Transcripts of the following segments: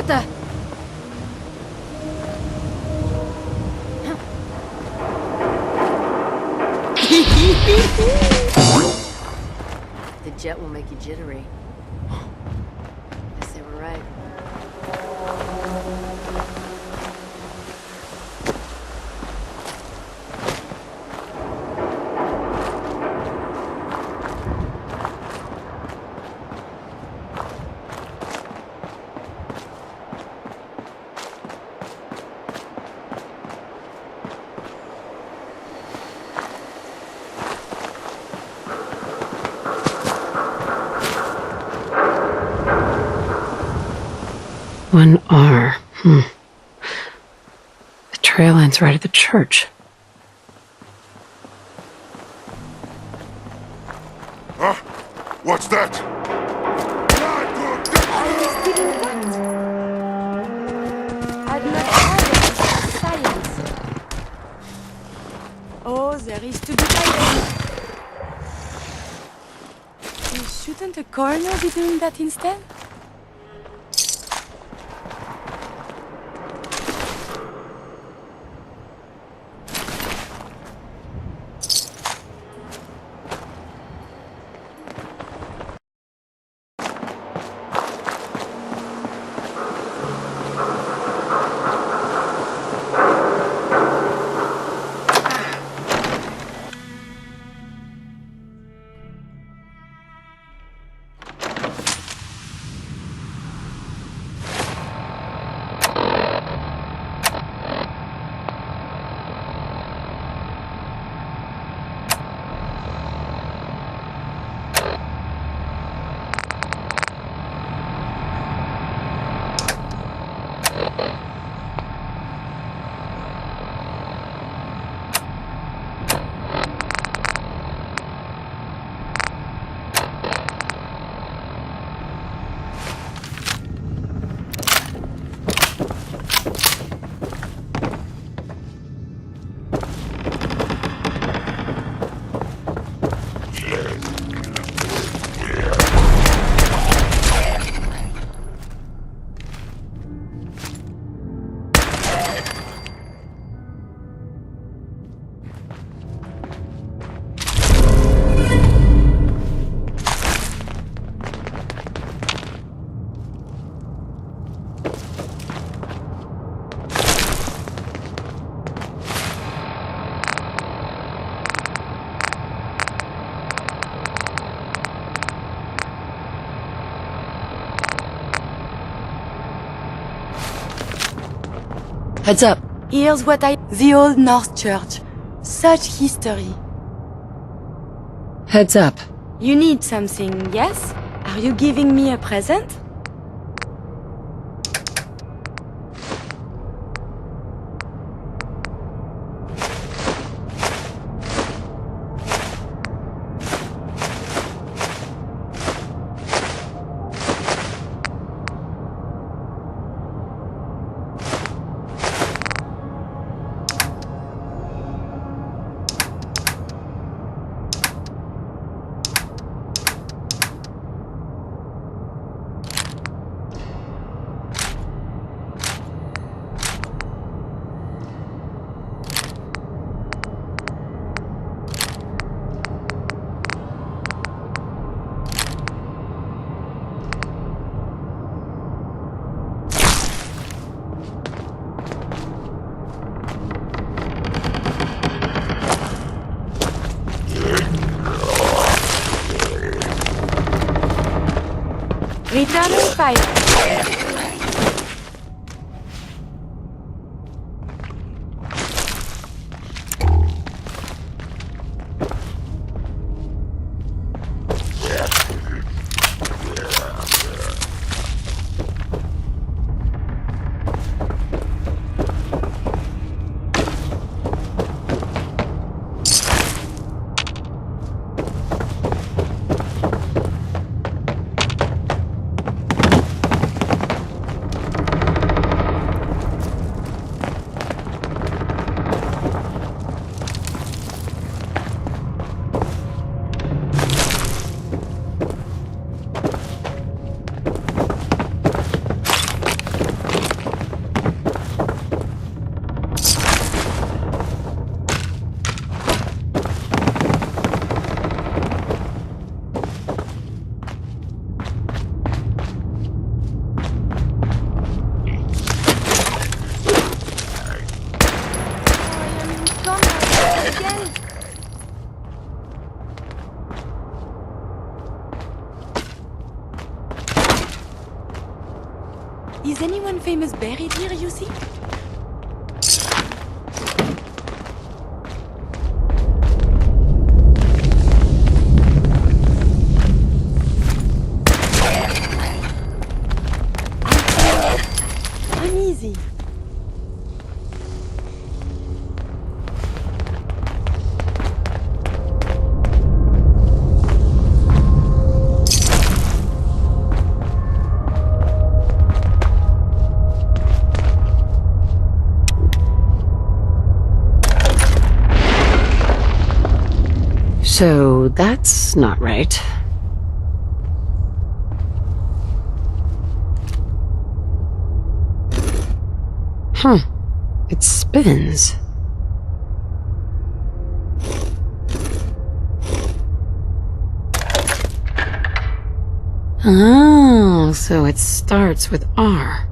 What the? The jet will make you jittery. Guess they were right. One R. The trail ends right at the church. Huh? What's that? Are you speaking fact? I've not heard of science. Oh, there is to be silent. Shouldn't a coroner be doing that instead? Heads up. Here's what I... The Old North Church. Such history. Heads up. You need something, yes? Are you giving me a present? Returning fire. Is anyone famous buried here, you see? Uneasy. So that's not right. Huh. It spins. Oh, so it starts with R.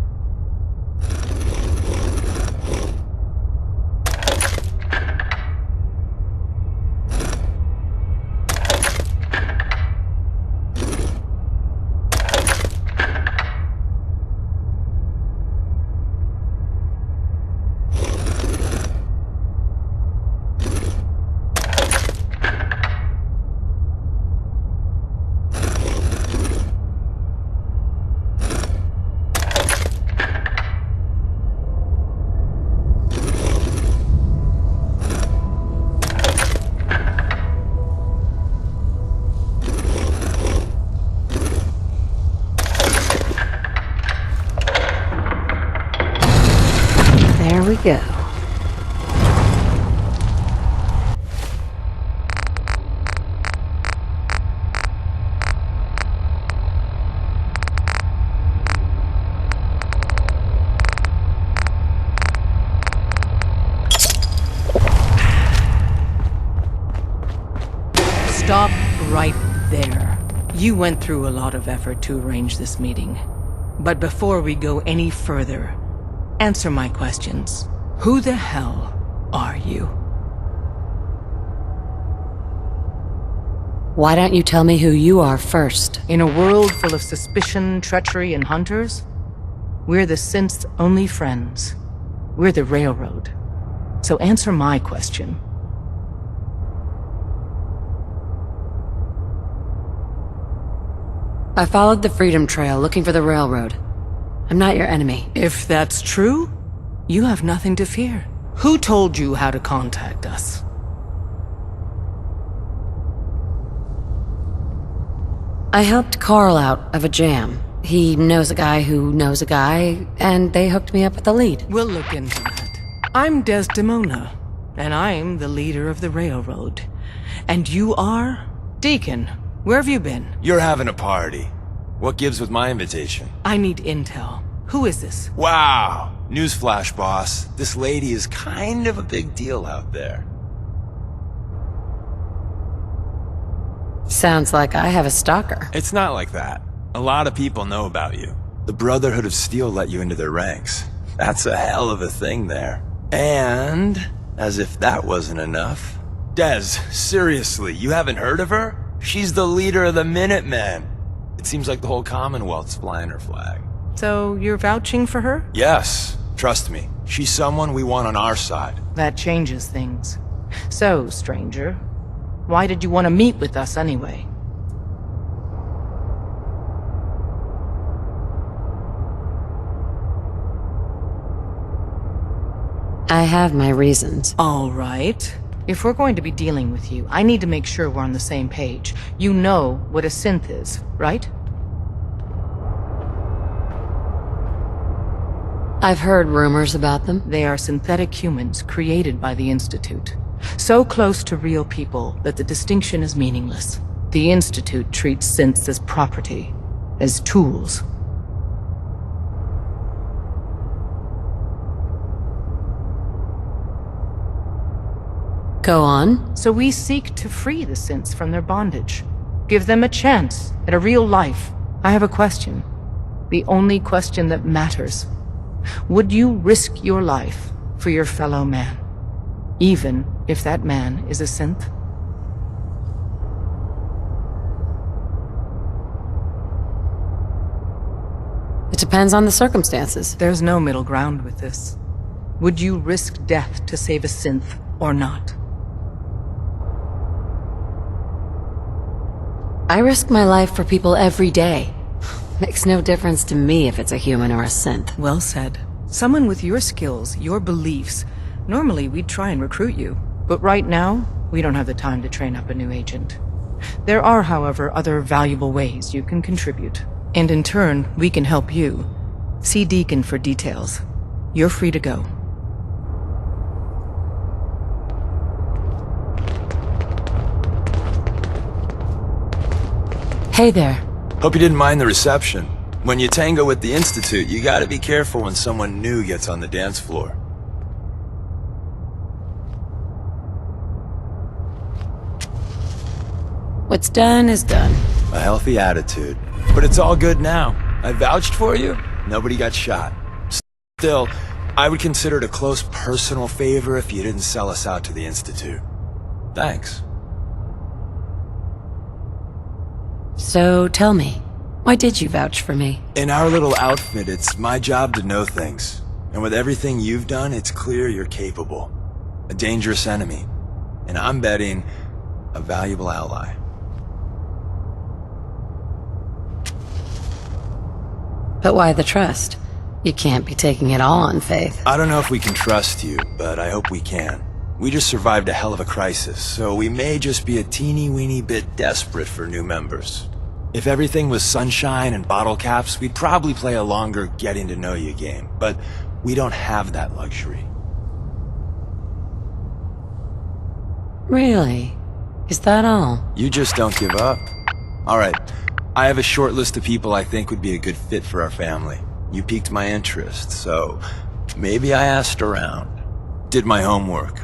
There we go. Stop right there. You went through a lot of effort to arrange this meeting. But before we go any further, answer my questions. Who the hell are you? Why don't you tell me who you are first? In a world full of suspicion, treachery, and hunters, we're the synth's only friends. We're the Railroad. So answer my question. I followed the Freedom Trail looking for the railroad. I'm not your enemy. If that's true, you have nothing to fear. Who told you how to contact us? I helped Carl out of a jam. He knows a guy who knows a guy, and they hooked me up with the lead. We'll look into that. I'm Desdemona, and I'm the leader of the Railroad. And you are? Deacon, where have you been? You're having a party. What gives with my invitation? I need intel. Who is this? Wow! Newsflash, boss. This lady is kind of a big deal out there. Sounds like I have a stalker. It's not like that. A lot of people know about you. The Brotherhood of Steel let you into their ranks. That's a hell of a thing there. And, as if that wasn't enough, Des, seriously, you haven't heard of her? She's the leader of the Minutemen. It seems like the whole Commonwealth's flying her flag. So you're vouching for her? Yes, trust me. She's someone we want on our side. That changes things. So, stranger, why did you want to meet with us anyway? I have my reasons. All right. If we're going to be dealing with you, I need to make sure we're on the same page. You know what a synth is, right? I've heard rumors about them. They are synthetic humans created by the Institute. So close to real people that the distinction is meaningless. The Institute treats synths as property, as tools. Go on. So we seek to free the synths from their bondage. Give them a chance at a real life. I have a question. The only question that matters. Would you risk your life for your fellow man? Even if that man is a synth? It depends on the circumstances. There's no middle ground with this. Would you risk death to save a synth or not? I risk my life for people every day. Makes no difference to me if it's a human or a synth. Well said. Someone with your skills, your beliefs. Normally, we'd try and recruit you. But right now, we don't have the time to train up a new agent. There are, however, other valuable ways you can contribute. And in turn, we can help you. See Deacon for details. You're free to go. Hey there. Hope you didn't mind the reception. When you tango with the Institute, you gotta be careful when someone new gets on the dance floor. What's done is done. A healthy attitude. But it's all good now. I vouched for you. Nobody got shot. Still, I would consider it a close personal favor if you didn't sell us out to the Institute. Thanks. So tell me, why did you vouch for me? In our little outfit, it's my job to know things. And with everything you've done, it's clear you're capable. A dangerous enemy. And I'm betting a valuable ally. But why the trust? You can't be taking it all on faith. I don't know if we can trust you, but I hope we can. We just survived a hell of a crisis, so we may just be a teeny-weeny bit desperate for new members. If everything was sunshine and bottle caps, we'd probably play a longer getting-to-know-you game, but we don't have that luxury. Really? Is that all? You just don't give up. Alright, I have a short list of people I think would be a good fit for our family. You piqued my interest, so maybe I asked around. Did my homework.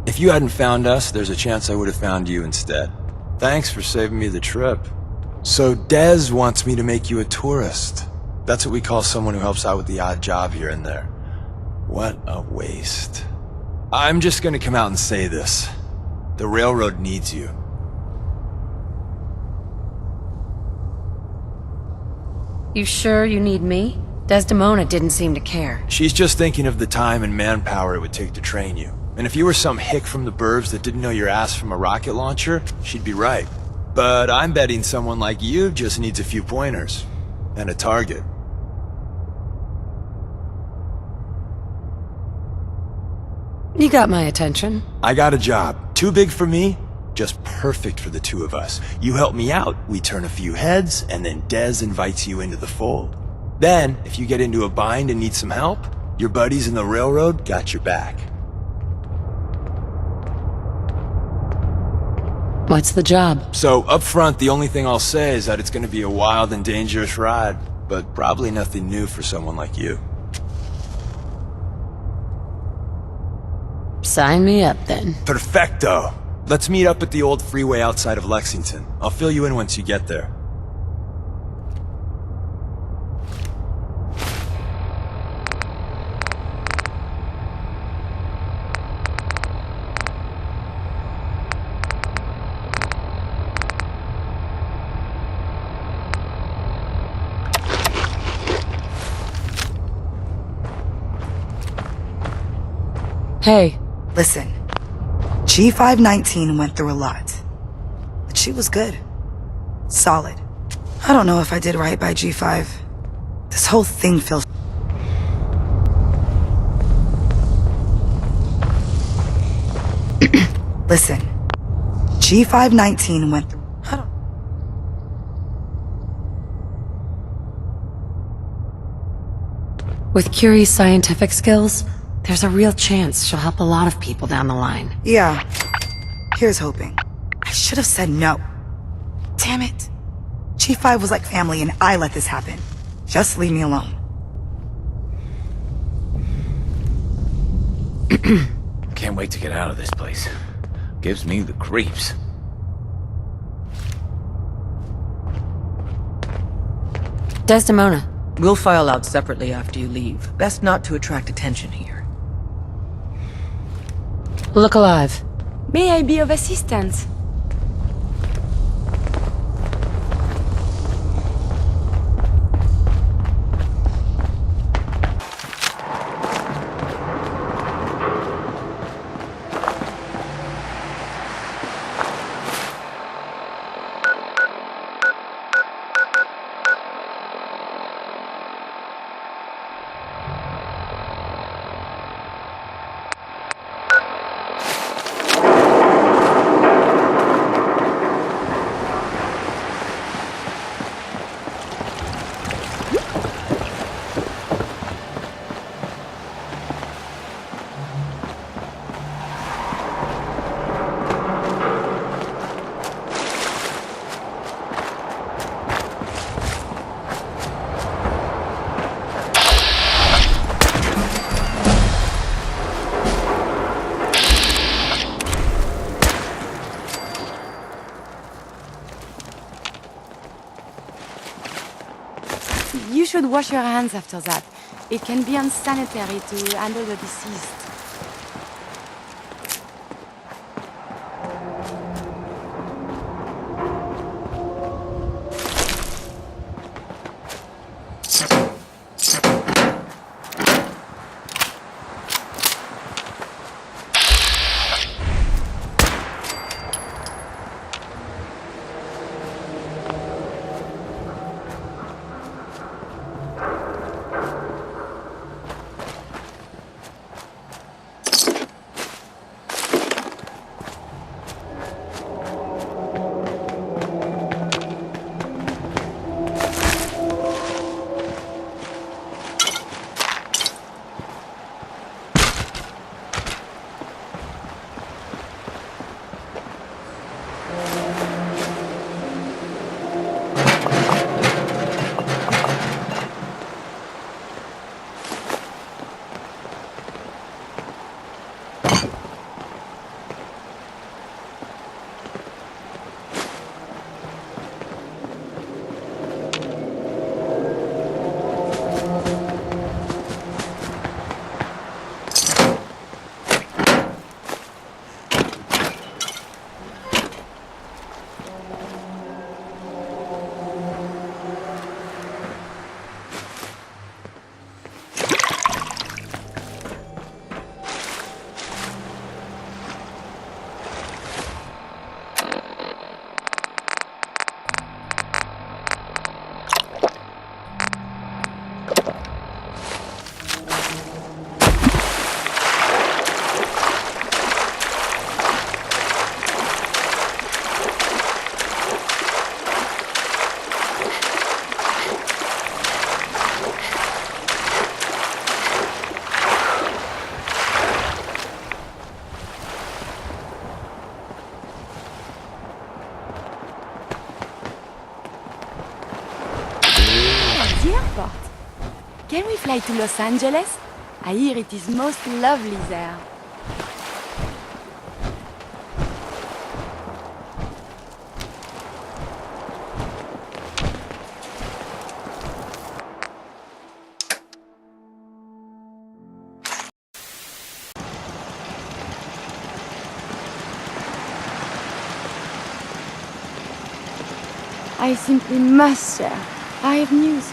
If you hadn't found us, there's a chance I would have found you instead. Thanks for saving me the trip. So Dez wants me to make you a tourist. That's what we call someone who helps out with the odd job here and there. What a waste. I'm just gonna come out and say this. The railroad needs you. You sure you need me? Desdemona didn't seem to care. She's just thinking of the time and manpower it would take to train you. And if you were some hick from the burbs that didn't know your ass from a rocket launcher, she'd be right. But I'm betting someone like you just needs a few pointers. And a target. You got my attention. I got a job. Too big for me, just perfect for the two of us. You help me out, we turn a few heads, and then Dez invites you into the fold. Then, if you get into a bind and need some help, your buddies in the railroad got your back. What's the job? So, up front, the only thing I'll say is that it's gonna be a wild and dangerous ride, but probably nothing new for someone like you. Sign me up, then. Perfecto! Let's meet up at the old freeway outside of Lexington. I'll fill you in once you get there. Hey. Listen, G519 went through a lot, but she was good. Solid. I don't know if I did right by G5. This whole thing feels... Listen, G519 went through... I don't... With Curie's scientific skills, there's a real chance she'll help a lot of people down the line. Yeah. Here's hoping. I should have said no. Damn it. G5 was like family and I let this happen. Just leave me alone. Can't wait to get out of this place. Gives me the creeps. Desdemona. We'll file out separately after you leave. Best not to attract attention here. Look alive. May I be of assistance? You should wash your hands after that. It can be unsanitary to handle the deceased. The airport. Can we fly to Los Angeles? I hear it is most lovely there. I simply must share. I have news.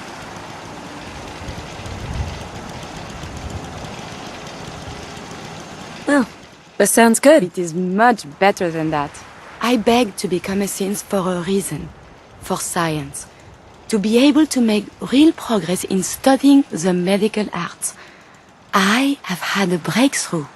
Oh, that sounds good. It is much better than that. I begged to become a synth for a reason. For science. To be able to make real progress in studying the medical arts. I have had a breakthrough.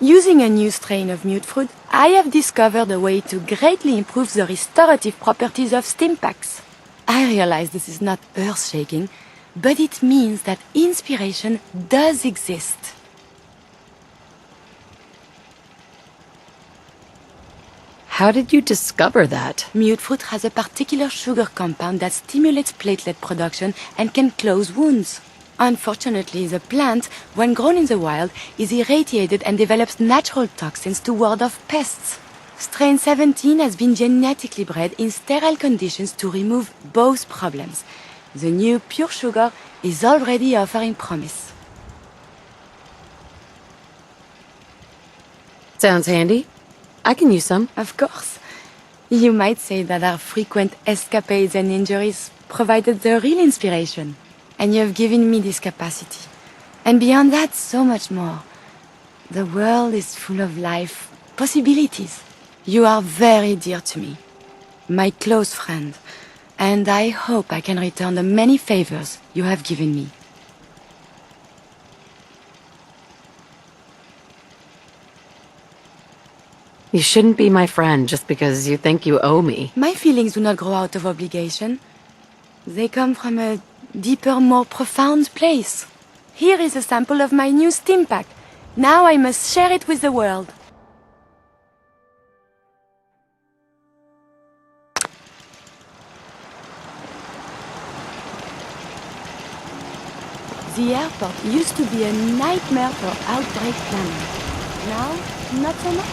Using a new strain of mute fruit, I have discovered a way to greatly improve the restorative properties of stim packs. I realize this is not earth-shaking, but it means that inspiration does exist. How did you discover that? Mute fruit has a particular sugar compound that stimulates platelet production and can close wounds. Unfortunately, the plant, when grown in the wild, is irradiated and develops natural toxins to ward off pests. Strain 17 has been genetically bred in sterile conditions to remove both problems. The new pure sugar is already offering promise. Sounds handy. I can use some. Of course. You might say that our frequent escapades and injuries provided the real inspiration. And you have given me this capacity. And beyond that, so much more. The world is full of life, possibilities. You are very dear to me. My close friend. And I hope I can return the many favors you have given me. You shouldn't be my friend just because you think you owe me. My feelings do not grow out of obligation. They come from a deeper, more profound place. Here is a sample of my new stim pack. Now I must share it with the world. The airport used to be a nightmare for outbreak planning. Now, not so much.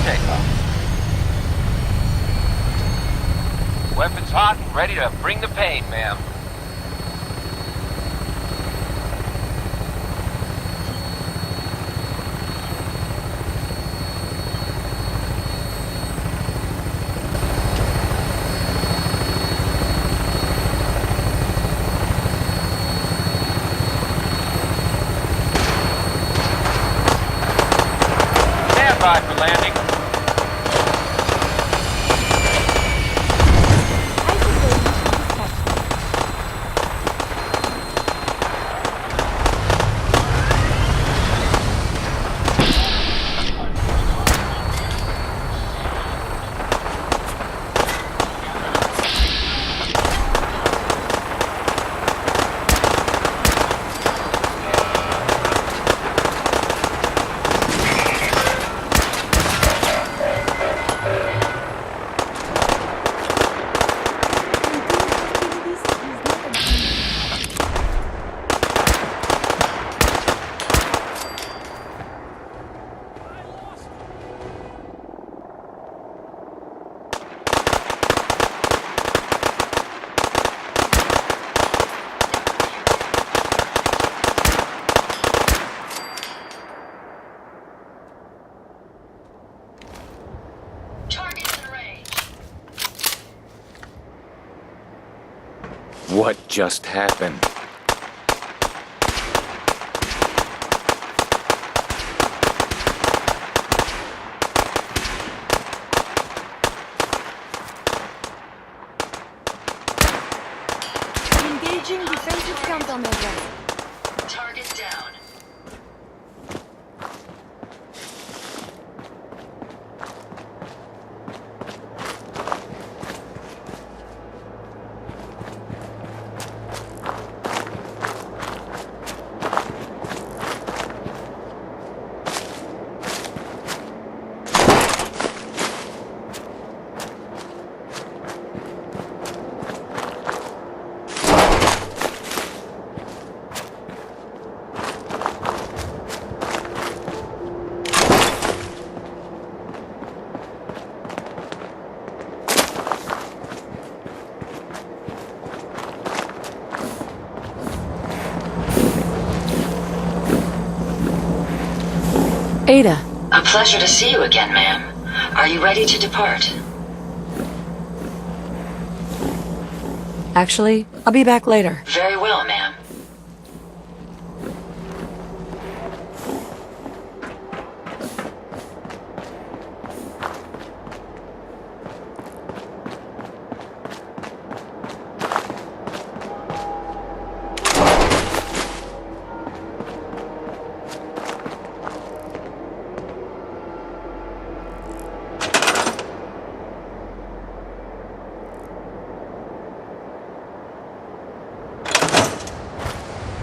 takeoff. Weapons hot and ready to bring the pain, ma'am. Stand by for landing. What just happened? Engaging defensive countermeasures. Target down. Ada. A pleasure to see you again, ma'am. Are you ready to depart? Actually, I'll be back later. Very well, ma'am.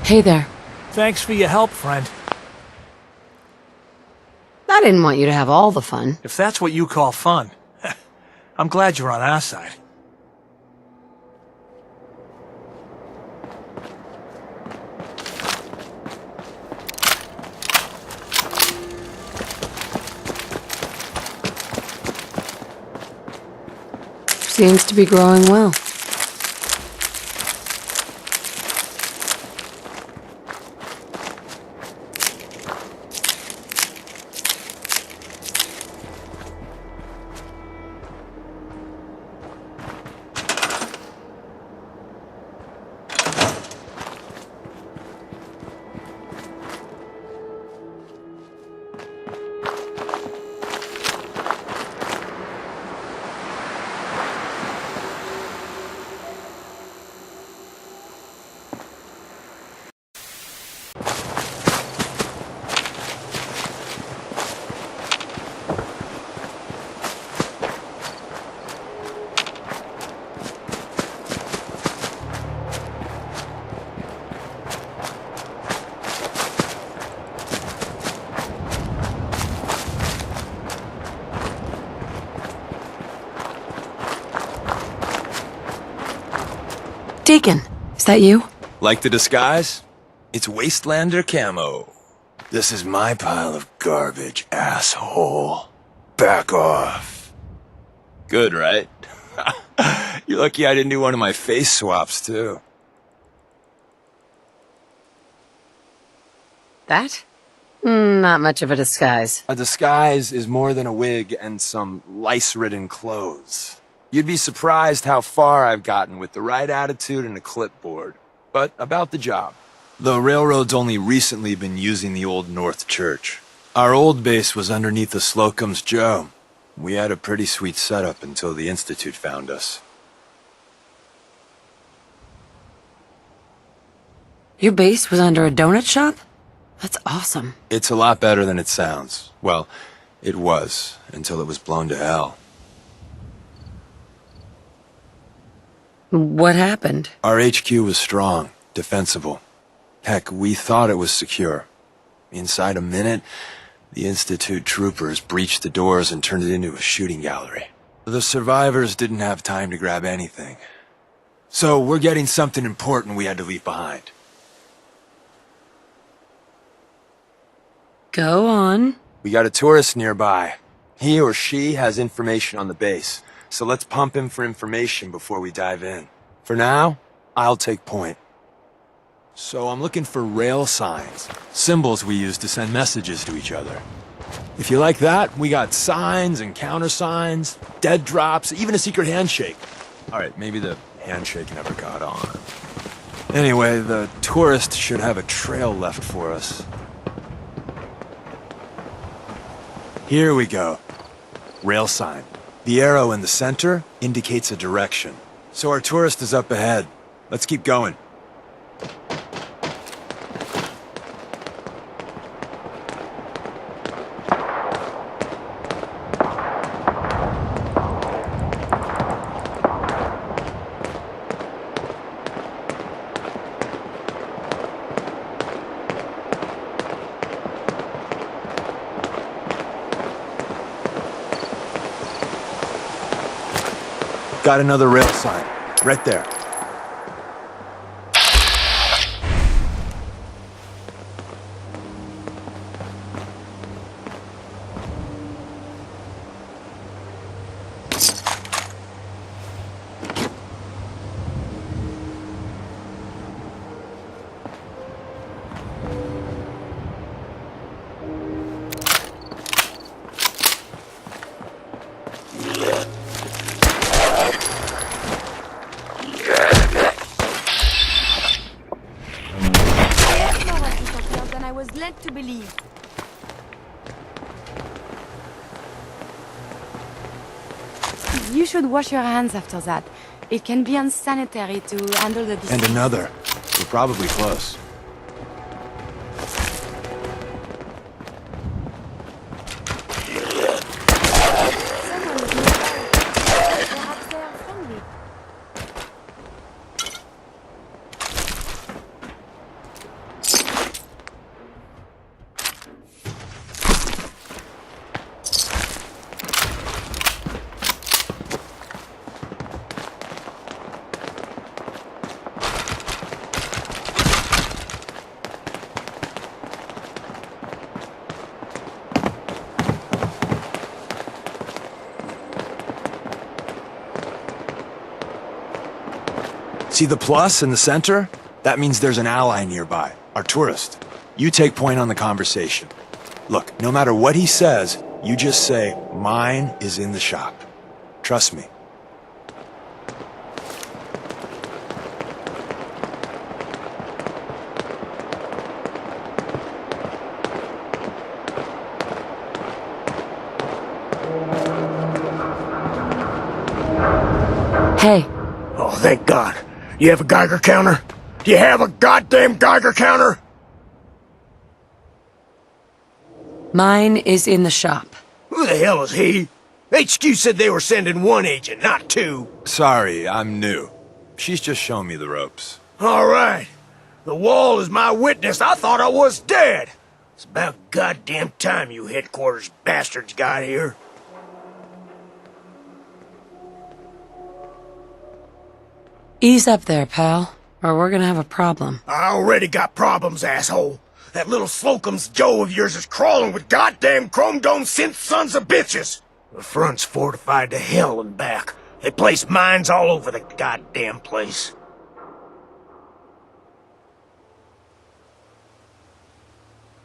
Hey there. Thanks for your help, friend. I didn't want you to have all the fun. If that's what you call fun, I'm glad you're on our side. Seems to be growing well. Deacon, is that you? Like the disguise? It's Wastelander camo. This is my pile of garbage, asshole. Back off. Good, right? You're lucky I didn't do one of my face swaps, too. That? Not much of a disguise. A disguise is more than a wig and some lice-ridden clothes. You'd be surprised how far I've gotten with the right attitude and a clipboard. But about the job. The railroad's only recently been using the old North Church. Our old base was underneath the Slocum's Joe. We had a pretty sweet setup until the Institute found us. Your base was under a donut shop? That's awesome. It's a lot better than it sounds. Well, it was, until it was blown to hell. What happened? Our HQ was strong, defensible. Heck, we thought it was secure. Inside a minute, the Institute troopers breached the doors and turned it into a shooting gallery. The survivors didn't have time to grab anything. So we're getting something important we had to leave behind. Go on. We got a tourist nearby. He or she has information on the base, so let's pump him for information before we dive in. For now, I'll take point. So I'm looking for rail signs, symbols we use to send messages to each other. If you like that, we got signs and countersigns, dead drops, even a secret handshake. All right, maybe the handshake never got on. Anyway, the tourist should have a trail left for us. Here we go. Rail sign. The arrow in the center indicates a direction. So our tourist is up ahead. Let's keep going. Got another rail sign, right there. To believe. You should wash your hands after that. It can be unsanitary to handle the disease. And another. We're probably close. Perhaps they are friendly. See the plus in the center? That means there's an ally nearby, our tourist. You take point on the conversation. Look, no matter what he says, you just say, "Mine is in the shop." Trust me. Hey. Oh, thank God. You have a Geiger counter? Do you have a goddamn Geiger counter? Mine is in the shop. Who the hell is he? HQ said they were sending one agent, not two. Sorry, I'm new. She's just showing me the ropes. All right. The wall is my witness. I thought I was dead. It's about goddamn time you headquarters bastards got here. Ease up there, pal, or we're gonna have a problem. I already got problems, asshole. That little Slocum's Joe of yours is crawling with goddamn chrome dome synth sons of bitches. The front's fortified to hell and back. They place mines all over the goddamn place.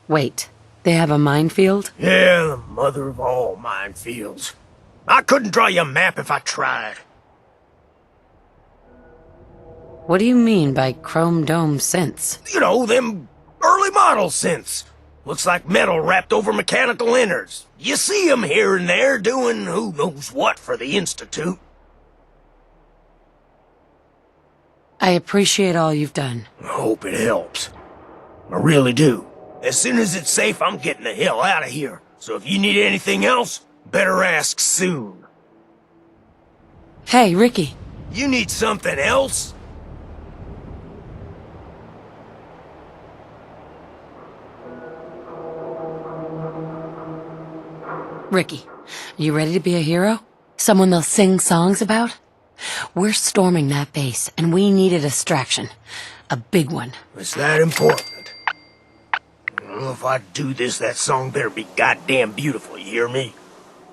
Wait, they have a minefield? Yeah, the mother of all minefields. I couldn't draw you a map if I tried. What do you mean by chrome dome synths? You know, them early model synths. Looks like metal wrapped over mechanical innards. You see them here and there doing who knows what for the Institute. I appreciate all you've done. I hope it helps. I really do. As soon as it's safe, I'm getting the hell out of here. So if you need anything else, better ask soon. Hey, Ricky. You need something else? Ricky, you ready to be a hero? Someone they'll sing songs about? We're storming that base, and we need a distraction. A big one. It's that important. Well, if I do this, that song better be goddamn beautiful, you hear me?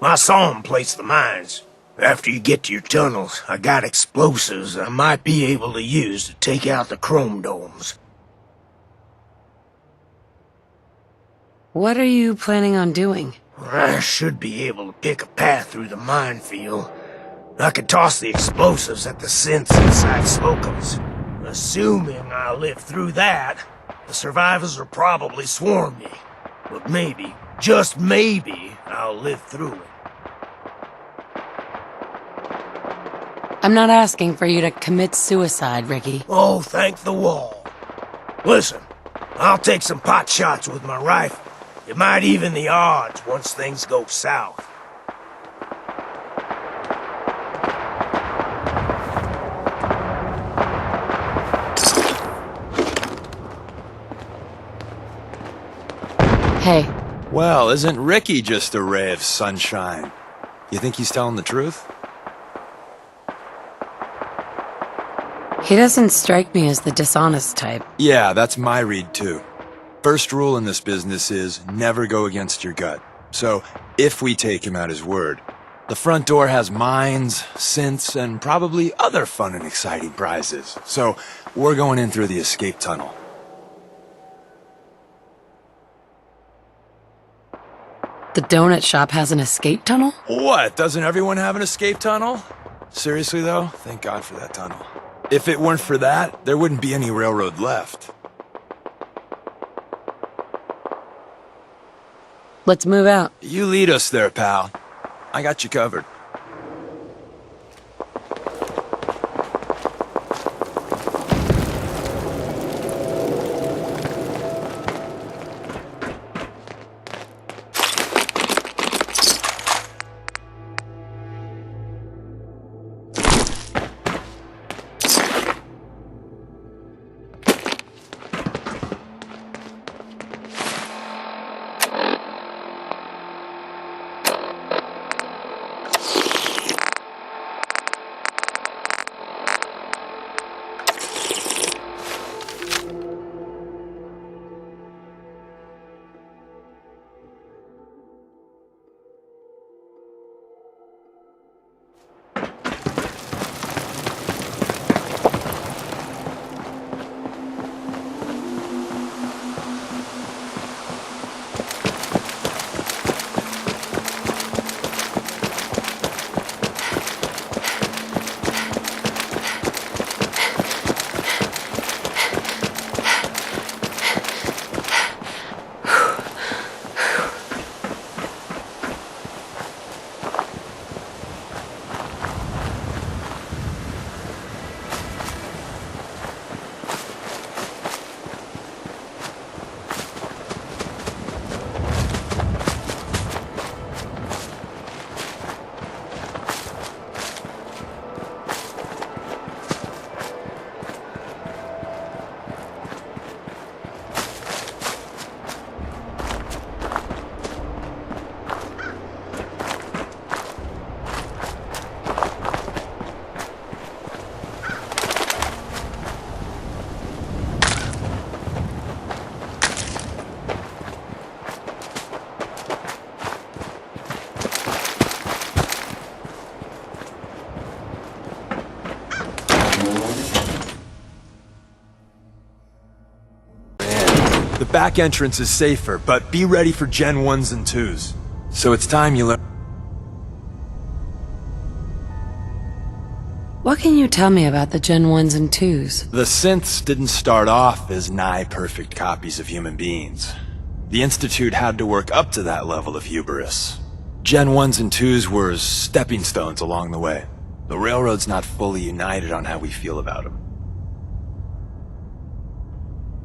I saw 'em place the mines. After you get to your tunnels, I got explosives I might be able to use to take out the chrome domes. What are you planning on doing? I should be able to pick a path through the minefield. I could toss the explosives at the synths inside Slocum's. Assuming I live through that, the survivors will probably swarm me. But maybe, just maybe, I'll live through it. I'm not asking for you to commit suicide, Ricky. Oh, thank the wall. Listen, I'll take some pot shots with my rifle. It might even the odds once things go south. Hey. Well, isn't Ricky just a ray of sunshine? You think he's telling the truth? He doesn't strike me as the dishonest type. Yeah, that's my read too. First rule in this business is never go against your gut. So, if we take him at his word, the front door has mines, synths, and probably other fun and exciting prizes. So, we're going in through the escape tunnel. The donut shop has an escape tunnel? What? Doesn't everyone have an escape tunnel? Seriously though, thank God for that tunnel. If it weren't for that, there wouldn't be any railroad left. Let's move out. You lead us there, pal. I got you covered. back entrance is safer, but be ready for Gen 1s and 2s. So it's time you learn. What can you tell me about the Gen 1s and 2s? The synths didn't start off as nigh-perfect copies of human beings. The Institute had to work up to that level of hubris. Gen 1s and 2s were stepping stones along the way. The Railroad's not fully united on how we feel about them.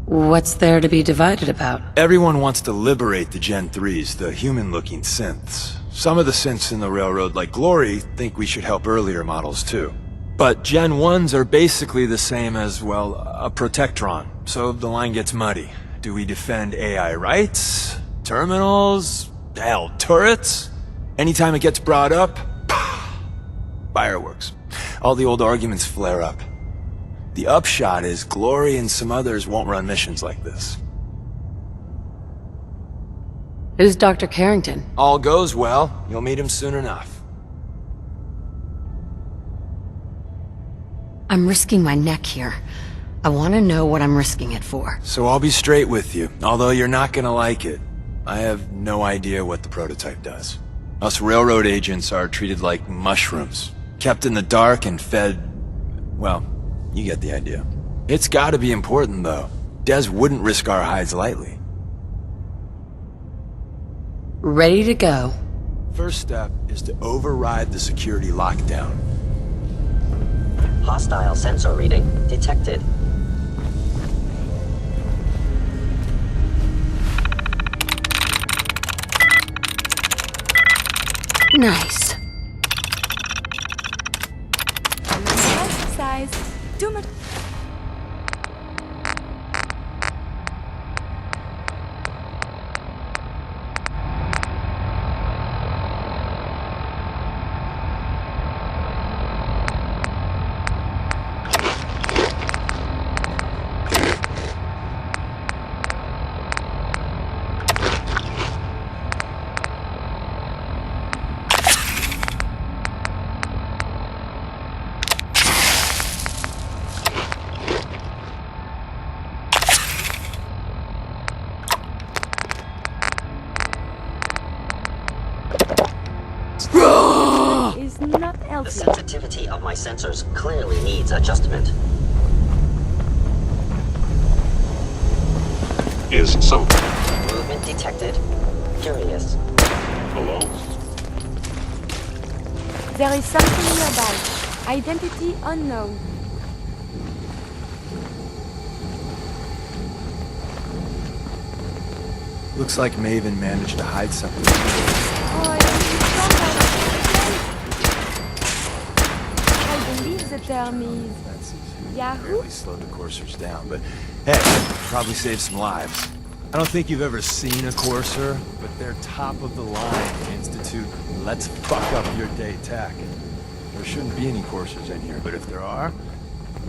What's there to be divided about? Everyone wants to liberate the Gen 3s, the human-looking synths. Some of the synths in the Railroad, like Glory, think we should help earlier models too. But Gen 1s are basically the same as, well, a Protectron, so the line gets muddy. Do we defend AI rights? Terminals? Hell, turrets? Anytime it gets brought up, fireworks. All the old arguments flare up. The upshot is Glory and some others won't run missions like this. Who's Dr. Carrington? All goes well, you'll meet him soon enough. I'm risking my neck here. I want to know what I'm risking it for. So I'll be straight with you, although you're not gonna like it. I have no idea what the prototype does. Us Railroad agents are treated like mushrooms, kept in the dark and fed... well, you get the idea. It's gotta be important, though. Des wouldn't risk our hides lightly. Ready to go. First step is to override the security lockdown. Hostile sensor reading detected. Nice. Exercise. Too much. The sensitivity of my sensors clearly needs adjustment. Is some Movement detected. Curious. Hello? There is something nearby. Identity unknown. Looks like Maven managed to hide something. I believe the term is Yahoo. Barely slowed the coursers down, but hey, probably saved some lives. I don't think you've ever seen a courser, but they're top of the line, Institute. Let's fuck up your day tech. There shouldn't be any coursers in here, but if there are,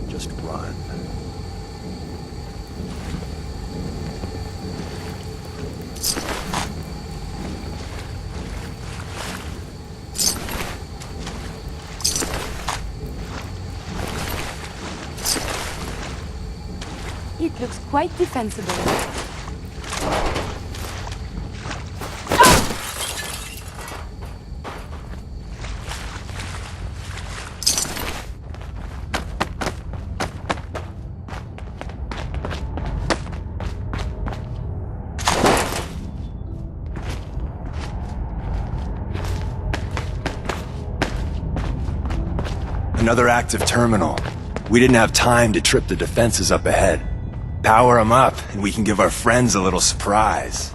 just run. It looks quite defensible. Another active terminal. We didn't have time to trip the defenses up ahead. Power them up, and we can give our friends a little surprise.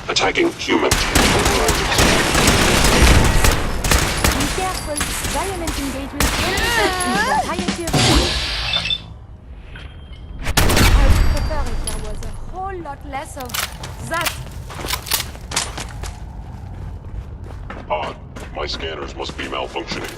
Attacking human. Be careful. Violent engagement enhances the entirety of the I would prefer if there was a whole lot less of that. Odd. My scanners must be malfunctioning.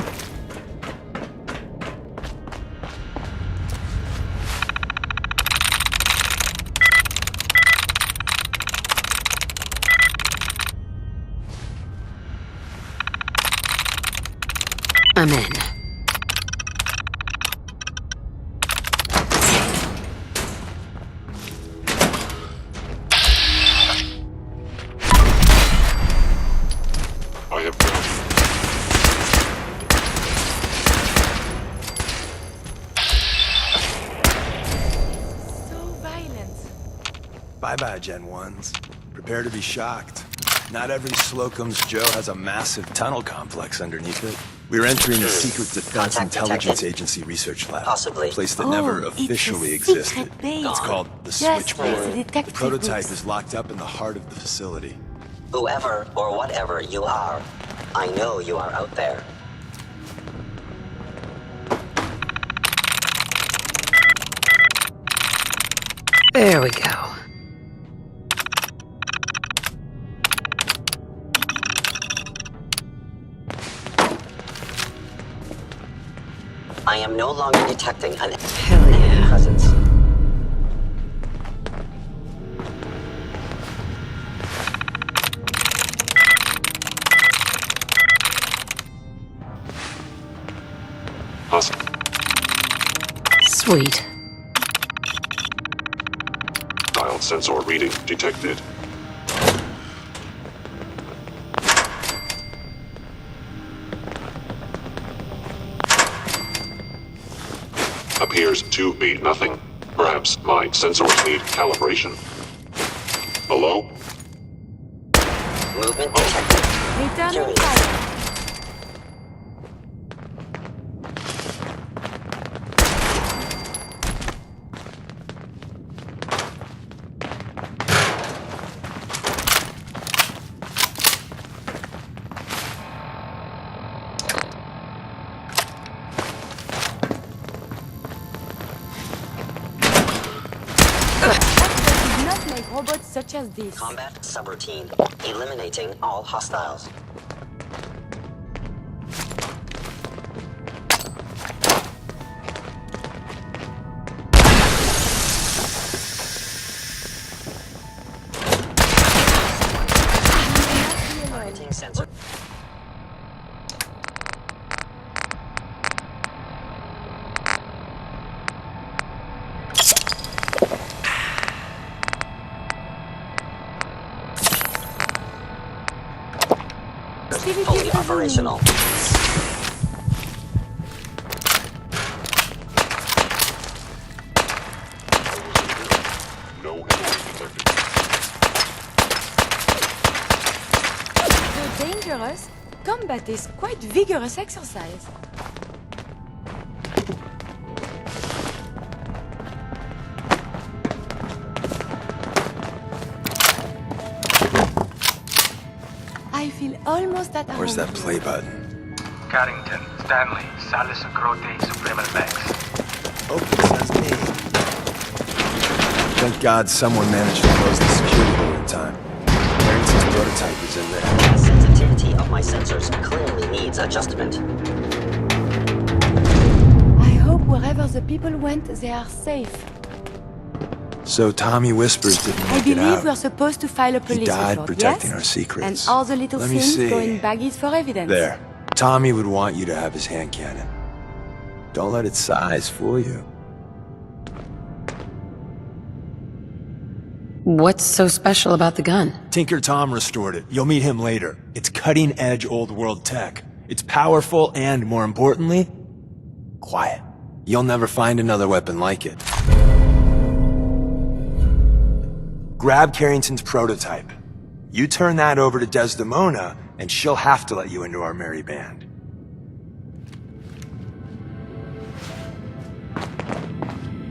I'm in. I have So violent. Bye-bye, Gen 1s. Prepare to be shocked. Not every Slocum's Joe has a massive tunnel complex underneath it. We're entering the Secret Defense Contact Intelligence detected. Agency research lab. Possibly. A place that never officially it's a existed. secret base. It's called the Yes, Switchboard. it's a The detective prototype books. is locked up in the heart of the facility. Whoever or whatever you are, I know you are out there. There we go. I am no longer detecting an Hell yeah. enemy presence. Awesome. Sweet. Dialed sensor reading detected. Appears to be nothing. Perhaps my sensors need calibration. Hello? Movement detected. Return Curious. fire. Did not make robots such as this. Combat subroutine. Eliminating all hostiles. Targeting sensor. Fully operational. No enemy detected. Though dangerous, combat is quite vigorous exercise. I feel almost at home. Where's that play button? Carrington, Stanley, Salis Grote, Supremal Max. Open sesame. Thank God someone managed to close the security door in time. Carrington's prototype is in there. The sensitivity of my sensors clearly needs adjustment. I hope wherever the people went, they are safe. So Tommy Whispers didn't I make it believe out. we're supposed to file a police He died report, protecting yes? our secrets. And all the little Let me things see. go in baggies for evidence. There. Tommy would want you to have his hand cannon. Don't let its size fool you. What's so special about the gun? Tinker Tom restored it. You'll meet him later. It's cutting-edge old-world tech. It's powerful and, more importantly, quiet. You'll never find another weapon like it. Grab Carrington's prototype. You turn that over to Desdemona, and she'll have to let you into our merry band.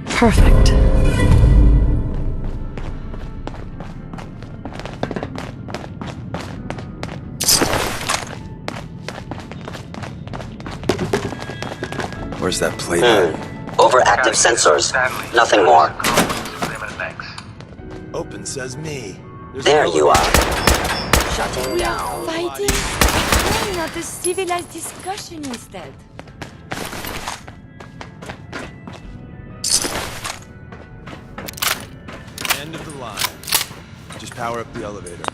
Perfect. Where's that play button? Overactive sensors. Nothing more. Open says me. There you are. Shutting We down. are fighting. Why not a civilized discussion instead? End of the line. Just power up the elevator.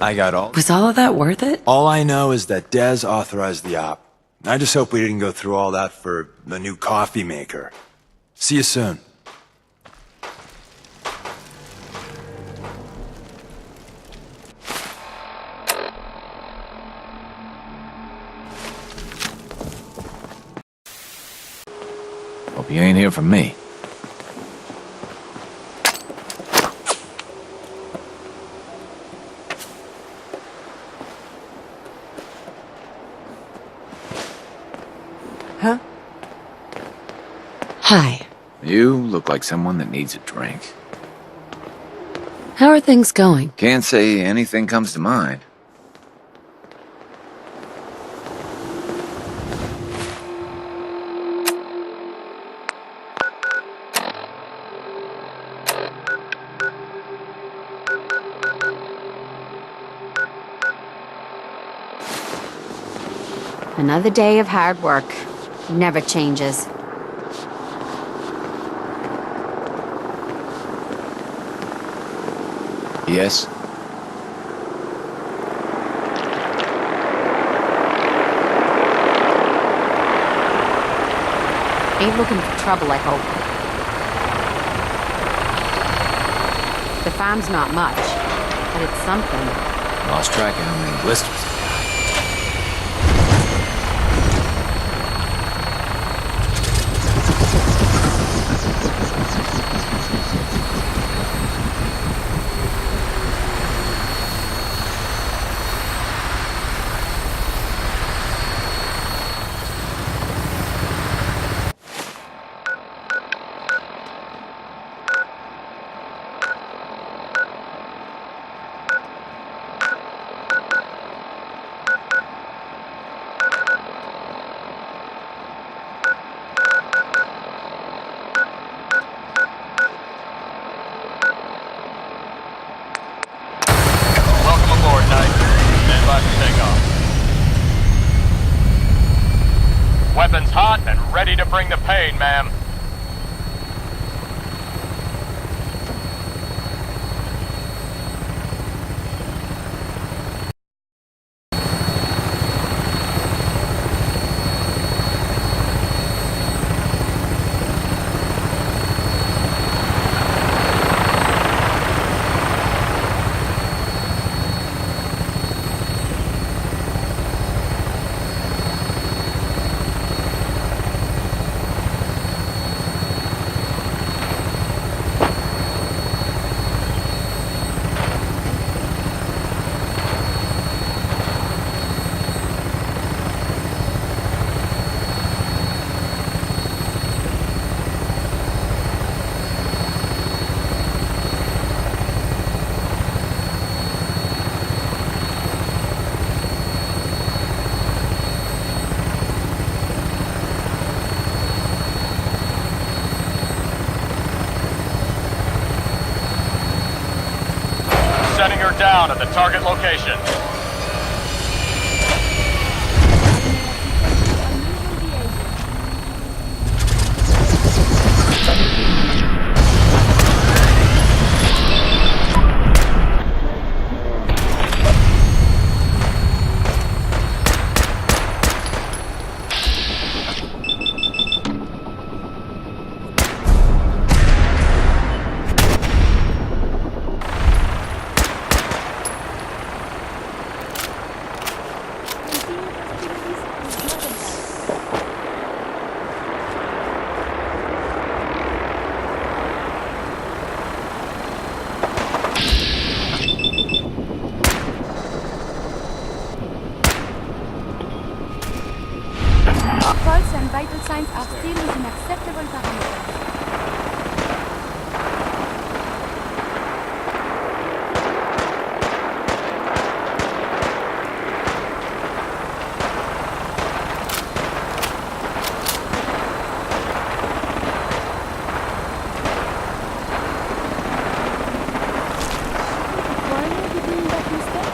I got all... Was all of that worth it? All I know is that Dez authorized the op. I just hope we didn't go through all that for a new coffee maker. See you soon. Hope you ain't here for me. Huh? Hi. You look like someone that needs a drink. How are things going? Can't say anything comes to mind. Another day of hard work. Never changes. Yes? Ain't looking for trouble, I hope. The farm's not much, but it's something. Lost track of how many blisters. Weapons hot and ready to bring the pain, ma'am. Setting her down at the target location. Pulse and vital signs are still within acceptable parameters. Why are you doing that mistake?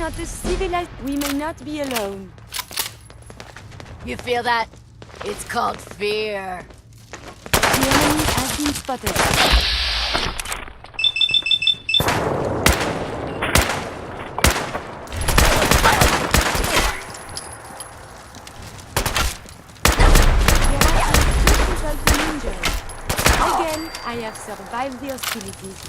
not a civilized... We may not be alone. You feel that? It's called fear. The enemy has been spotted. Again, I have survived the hostilities.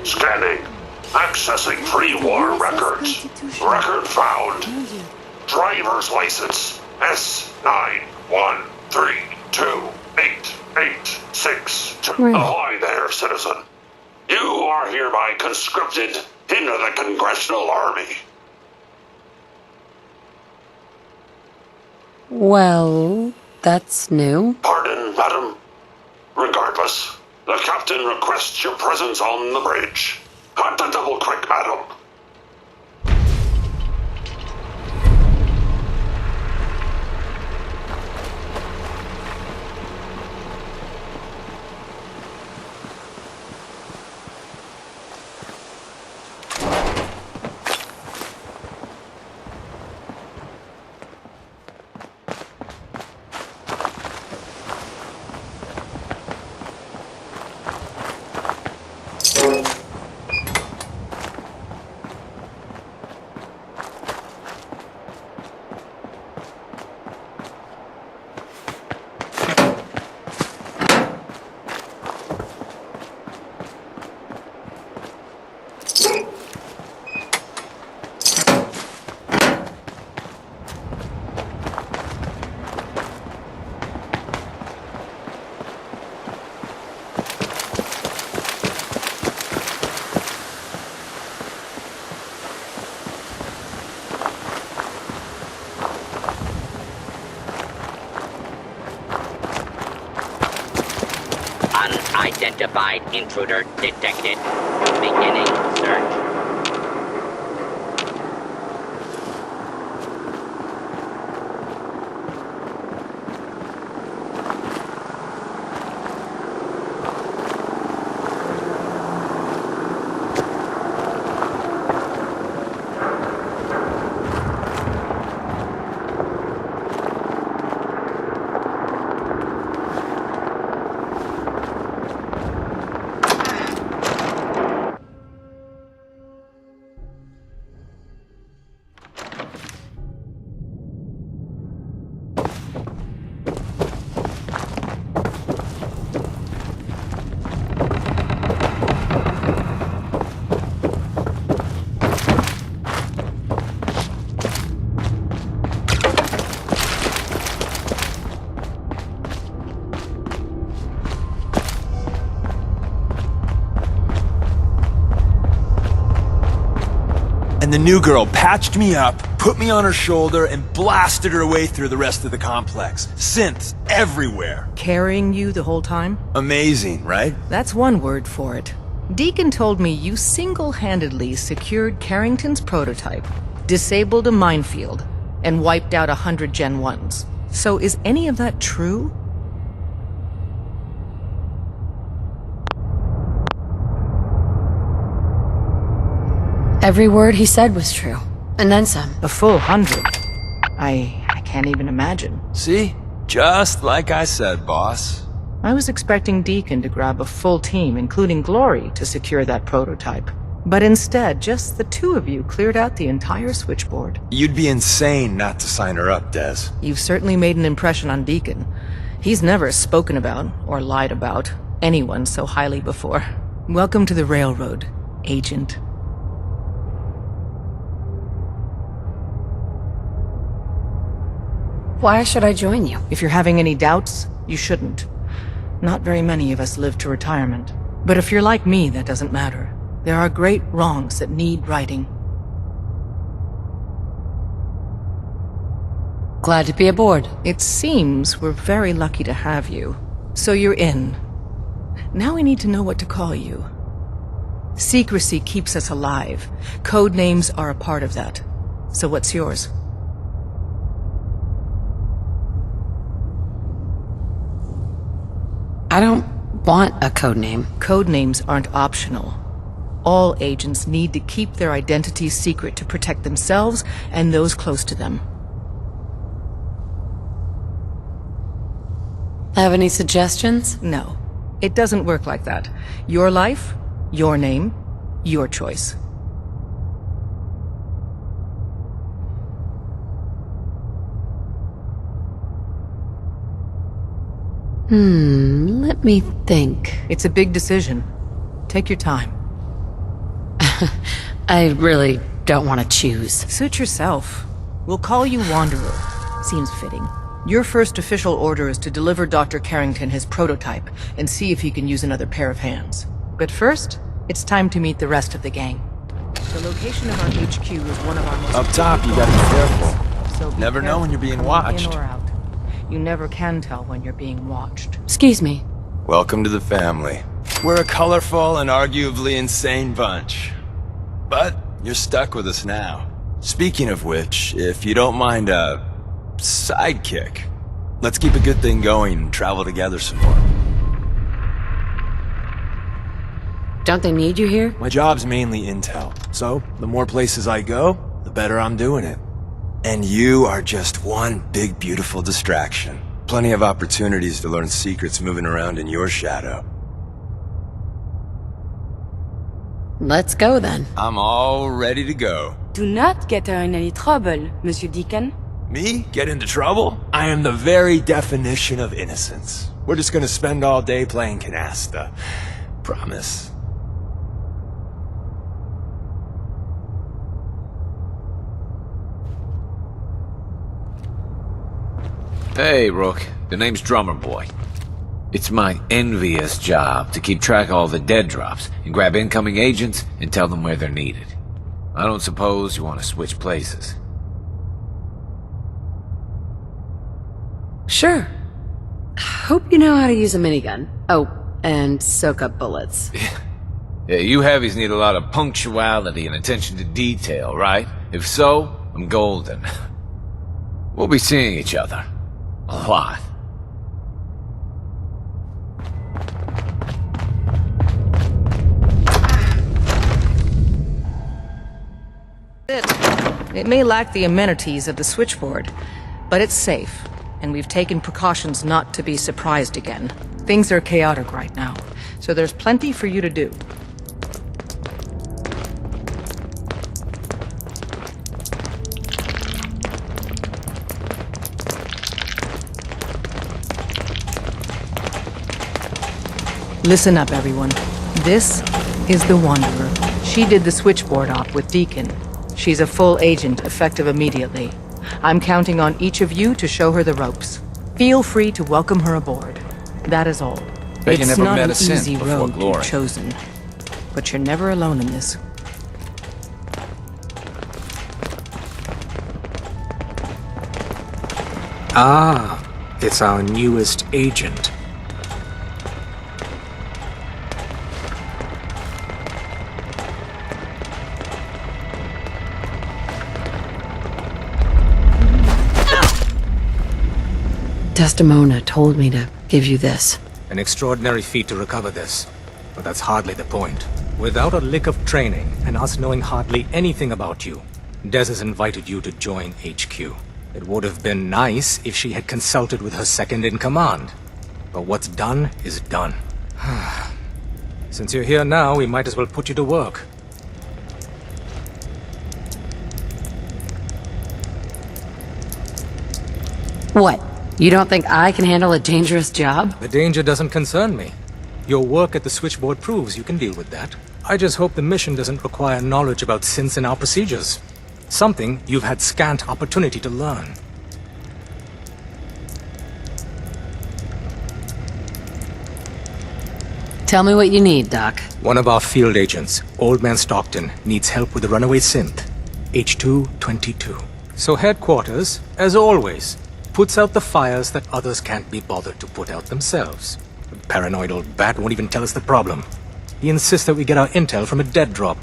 Scanning. Accessing pre-war records. Record found. Driver's license S91328886. Ahoy there, citizen. You are hereby conscripted into the Congressional Army. Well, that's new. Pardon, madam. Regardless, the captain requests your presence on the bridge. At the double quick, madam. Unidentified intruder detected. Beginning search. And the new girl patched me up, put me on her shoulder, and blasted her way through the rest of the complex. Synths everywhere. Carrying you the whole time? Amazing, right? That's one word for it. Deacon told me you single-handedly secured Carrington's prototype, disabled a minefield, and wiped out 100 Gen 1s. So is any of that true? Every word he said was true. And then some. A full 100. I can't even imagine. See? Just like I said, boss. I was expecting Deacon to grab a full team, including Glory, to secure that prototype. But instead, just the two of you cleared out the entire switchboard. You'd be insane not to sign her up, Des. You've certainly made an impression on Deacon. He's never spoken about, or lied about, anyone so highly before. Welcome to the Railroad, Agent. Why should I join you? If you're having any doubts, you shouldn't. Not very many of us live to retirement. But if you're like me, that doesn't matter. There are great wrongs that need righting. Glad to be aboard. It seems we're very lucky to have you. So you're in. Now we need to know what to call you. Secrecy keeps us alive. Code names are a part of that. So what's yours? I don't want a code name. Code names aren't optional. All agents need to keep their identities secret to protect themselves and those close to them. Have any suggestions? No. It doesn't work like that. Your life, your name, your choice. Let me think. It's a big decision. Take your time. I really don't want to choose. Suit yourself. We'll call you Wanderer. Seems fitting. Your first official order is to deliver Dr. Carrington his prototype and see if he can use another pair of hands. But first, it's time to meet the rest of the gang. The location of our HQ is one of our most... Up top, you gotta be careful. So Never know when you're being watched. In or out. You never can tell when you're being watched. Excuse me. Welcome to the family. We're a colorful and arguably insane bunch. But you're stuck with us now. Speaking of which, if you don't mind a sidekick, let's keep a good thing going and travel together some more. Don't they need you here? My job's mainly intel, so the more places I go, the better I'm doing it. And you are just one big, beautiful distraction. Plenty of opportunities to learn secrets moving around in your shadow. Let's go then. I'm all ready to go. Do not get her in any trouble, Monsieur Deacon. Me? Get into trouble? I am the very definition of innocence. We're just gonna spend all day playing canasta. Promise. Hey, Rook. The name's Drummer Boy. It's my envious job to keep track of all the dead drops and grab incoming agents and tell them where they're needed. I don't suppose you want to switch places. Sure. Hope you know how to use a minigun. Oh, and soak up bullets. Yeah, you heavies need a lot of punctuality and attention to detail, right? If so, I'm golden. We'll be seeing each other. A lot. It may lack the amenities of the switchboard, but it's safe, and we've taken precautions not to be surprised again. Things are chaotic right now, so there's plenty for you to do. Listen up, everyone. This is the Wanderer. She did the switchboard op with Deacon. She's a full agent, effective immediately. I'm counting on each of you to show her the ropes. Feel free to welcome her aboard. That is all. Bet you It's never not met an a sin easy before road Glory. you've chosen, but you're never alone in this. Ah, it's our newest agent. Desdemona told me to give you this. An extraordinary feat to recover this, but that's hardly the point. Without a lick of training, and us knowing hardly anything about you, Des has invited you to join HQ. It would have been nice if she had consulted with her second-in-command. But what's done is done. Since you're here now, we might as well put you to work. What? You don't think I can handle a dangerous job? The danger doesn't concern me. Your work at the switchboard proves you can deal with that. I just hope the mission doesn't require knowledge about synths and our procedures. Something you've had scant opportunity to learn. Tell me what you need, Doc. One of our field agents, Old Man Stockton, needs help with the runaway synth. H222. So headquarters, as always, puts out the fires that others can't be bothered to put out themselves. The paranoid old bat won't even tell us the problem. He insists that we get our intel from a dead drop.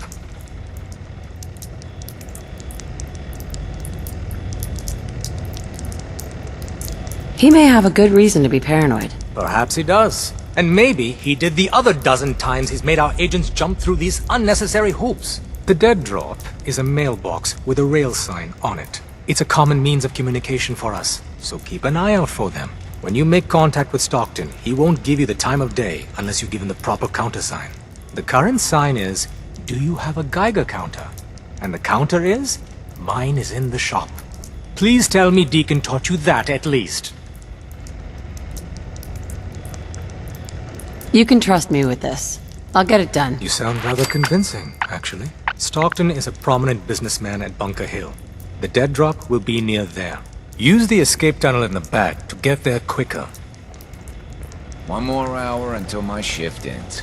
He may have a good reason to be paranoid. Perhaps he does. And maybe he did the other dozen times he's made our agents jump through these unnecessary hoops. The dead drop is a mailbox with a rail sign on it. It's a common means of communication for us, so keep an eye out for them. When you make contact with Stockton, he won't give you the time of day unless you give him the proper countersign. The current sign is, do you have a Geiger counter? And the counter is, mine is in the shop. Please tell me Deacon taught you that at least. You can trust me with this. I'll get it done. You sound rather convincing, actually. Stockton is a prominent businessman at Bunker Hill. The dead drop will be near there. Use the escape tunnel in the back to get there quicker. One more hour until my shift ends.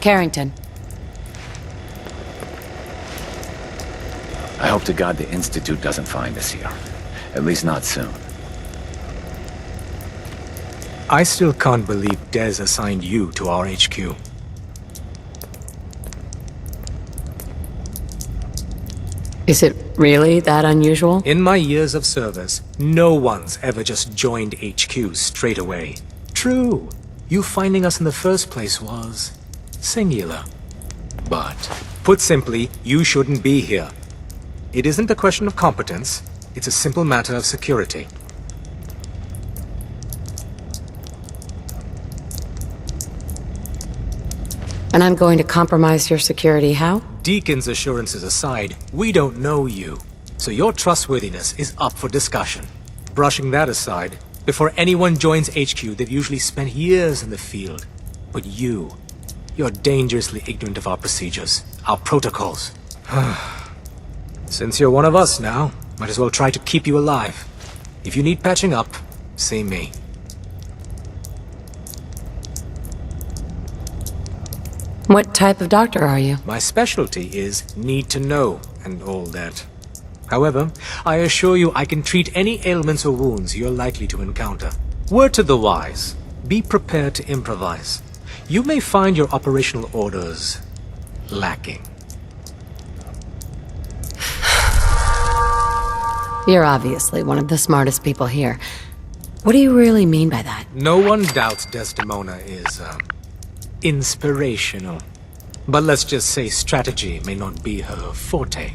Carrington. I hope to God the Institute doesn't find us here. At least not soon. I still can't believe Des assigned you to our HQ. Is it really that unusual? In my years of service, no one's ever just joined HQ straight away. True, you finding us in the first place was singular. But, put simply, you shouldn't be here. It isn't a question of competence, it's a simple matter of security. And I'm going to compromise your security, how? Deacon's assurances aside, we don't know you, so your trustworthiness is up for discussion. Brushing that aside, before anyone joins HQ, they've usually spent years in the field. But you're dangerously ignorant of our procedures, our protocols. Since you're one of us now, might as well try to keep you alive. If you need patching up, see me. What type of doctor are you? My specialty is need to know and all that. However, I assure you I can treat any ailments or wounds you're likely to encounter. Word to the wise, be prepared to improvise. You may find your operational orders lacking. You're obviously one of the smartest people here. What do you really mean by that? No one doubts Desdemona is, inspirational. But let's just say strategy may not be her forte.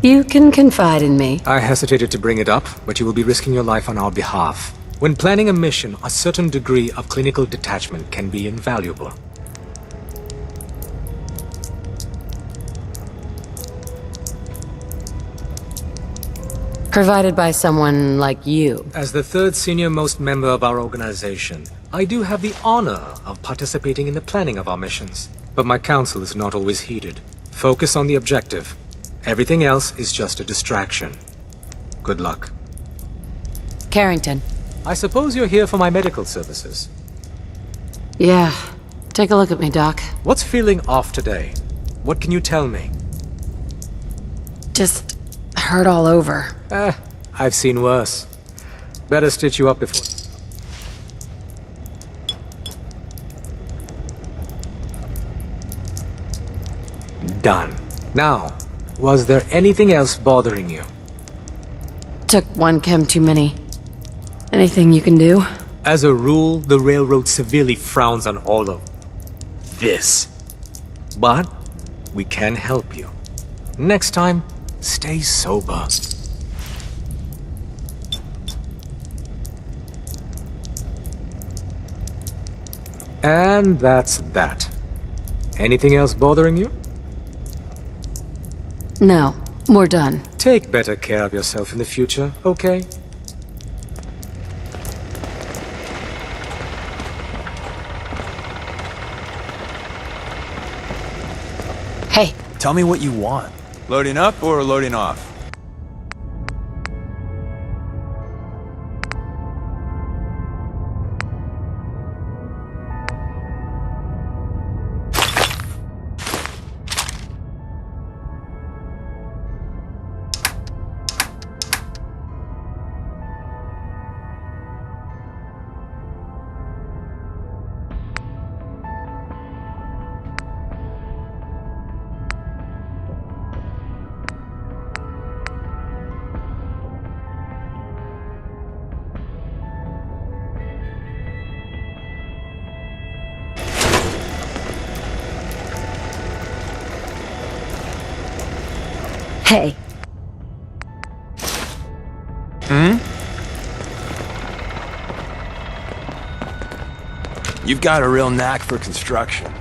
You can confide in me. I hesitated to bring it up, but you will be risking your life on our behalf. When planning a mission, a certain degree of clinical detachment can be invaluable. Provided by someone like you. As the third senior-most member of our organization, I do have the honor of participating in the planning of our missions. But my counsel is not always heeded. Focus on the objective. Everything else is just a distraction. Good luck. Carrington. I suppose you're here for my medical services. Yeah. Take a look at me, Doc. What's feeling off today? What can you tell me? Just hurt all over. I've seen worse. Better stitch you up before... done. Now, was there anything else bothering you? Took one chem too many. Anything you can do? As a rule, the railroad severely frowns on all of this. But we can help you. Next time, stay sober. And that's that. Anything else bothering you? No, we're done. Take better care of yourself in the future, okay? Hey. Tell me what you want. Loading up or loading off? Hey. You've got a real knack for construction.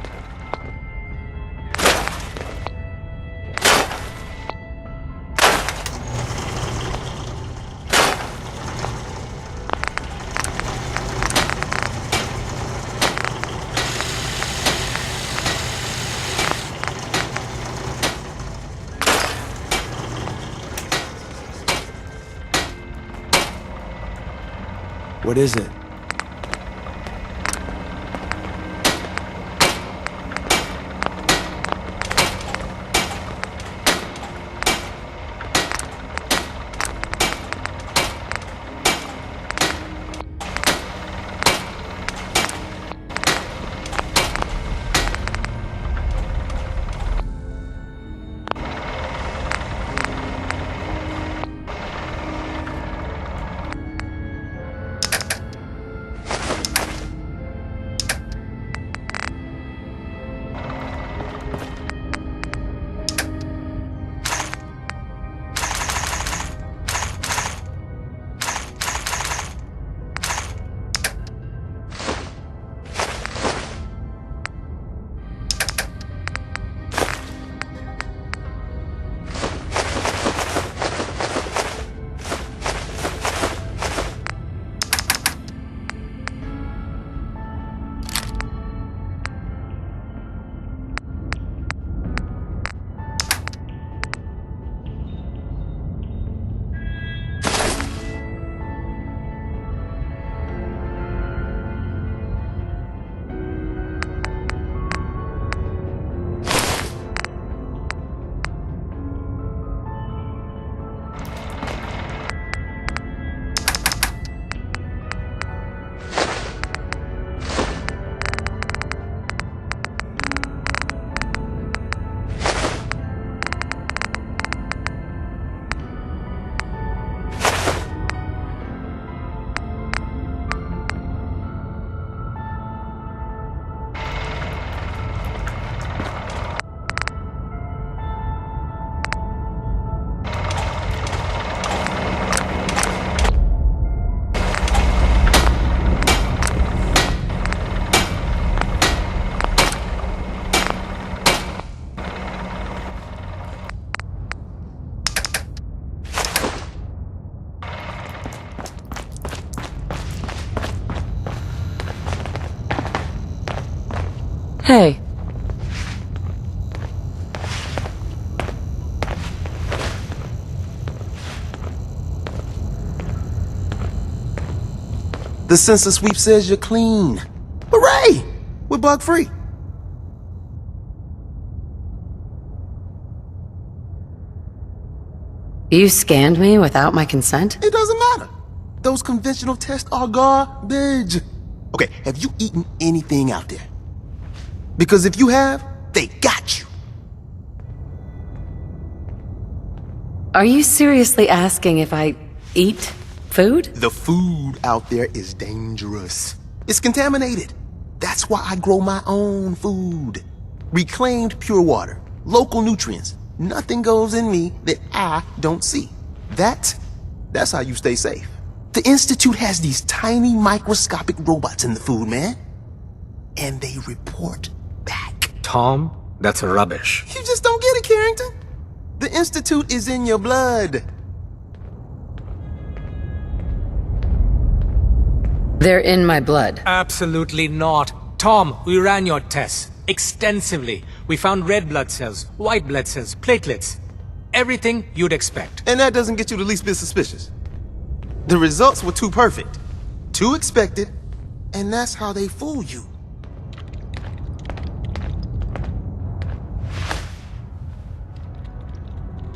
What is it? Hey. The sensor sweep says you're clean. Hooray! We're bug free. You scanned me without my consent? It doesn't matter. Those conventional tests are garbage. Okay, have you eaten anything out there? Because if you have, they got you. Are you seriously asking if I eat food? The food out there is dangerous. It's contaminated. That's why I grow my own food. Reclaimed pure water, local nutrients. Nothing goes in me that I don't see. That's how you stay safe. The Institute has these tiny microscopic robots in the food, man. And they report back. Tom, that's rubbish. You just don't get it, Carrington. The Institute is in your blood. They're in my blood. Absolutely not. Tom, we ran your tests extensively. We found red blood cells, white blood cells, platelets. Everything you'd expect. And that doesn't get you the least bit suspicious. The results were too perfect, too expected, and that's how they fool you.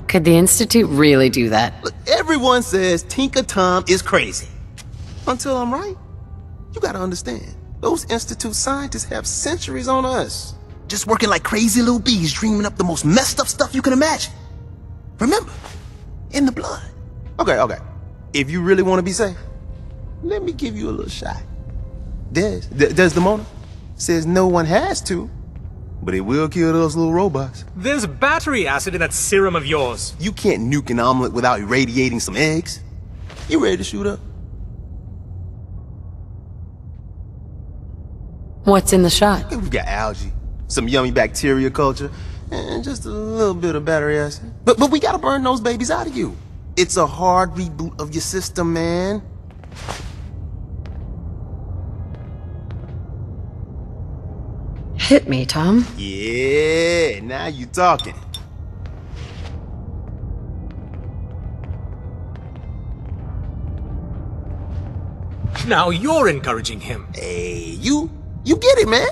Could the Institute really do that? Look, everyone says Tinker Tom is crazy. Until I'm right. You gotta understand, those Institute scientists have centuries on us. Just working like crazy little bees, dreaming up the most messed up stuff you can imagine. Remember, in the blood. Okay. If you really want to be safe, let me give you a little shot. Desdemona says no one has to, but it will kill those little robots. There's battery acid in that serum of yours. You can't nuke an omelet without irradiating some eggs. You ready to shoot up? What's in the shot? We've got algae, some yummy bacteria culture, and just a little bit of battery acid. But we gotta burn those babies out of you. It's a hard reboot of your system, man. Hit me, Tom. Yeah, now you talking. Now you're encouraging him. Hey, you get it, man.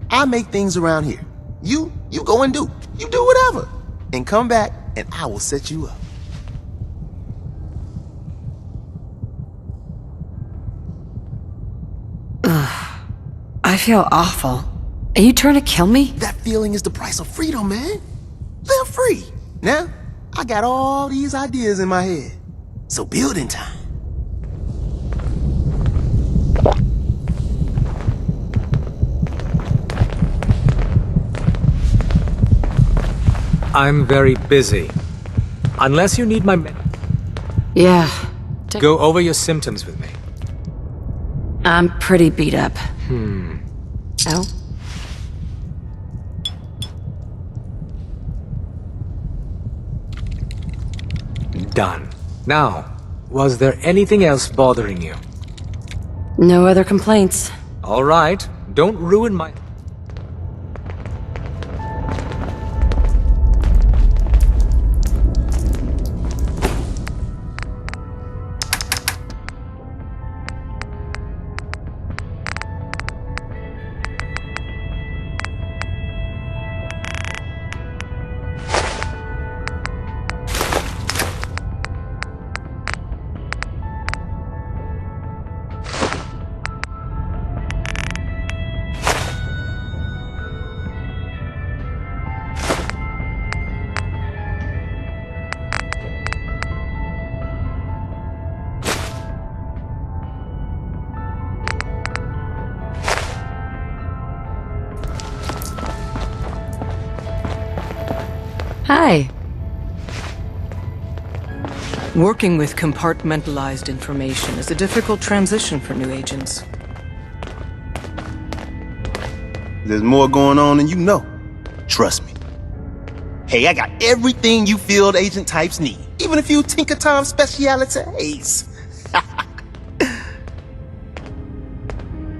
I make things around here. You go and do. You do whatever. And come back and I will set you up. I feel awful. Are you trying to kill me? That feeling is the price of freedom, man. Live free. Now, I got all these ideas in my head. So building time. I'm very busy. Unless you need my... Yeah. Go over your symptoms with me. I'm pretty beat up. Oh? Done. Now, was there anything else bothering you? No other complaints. All right. Don't ruin my... Hi. Working with compartmentalized information is a difficult transition for new agents. There's more going on than you know. Trust me. Hey, I got everything you field agent types need. Even a few Tinker Tom specialities.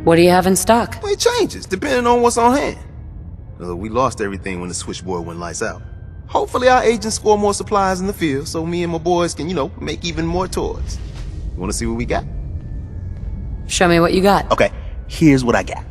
What do you have in stock? Well, it changes, depending on what's on hand. We lost everything when the switchboard went lights out. Hopefully our agents score more supplies in the field so me and my boys can, make even more toys. You wanna see what we got? Show me what you got. Okay, here's what I got.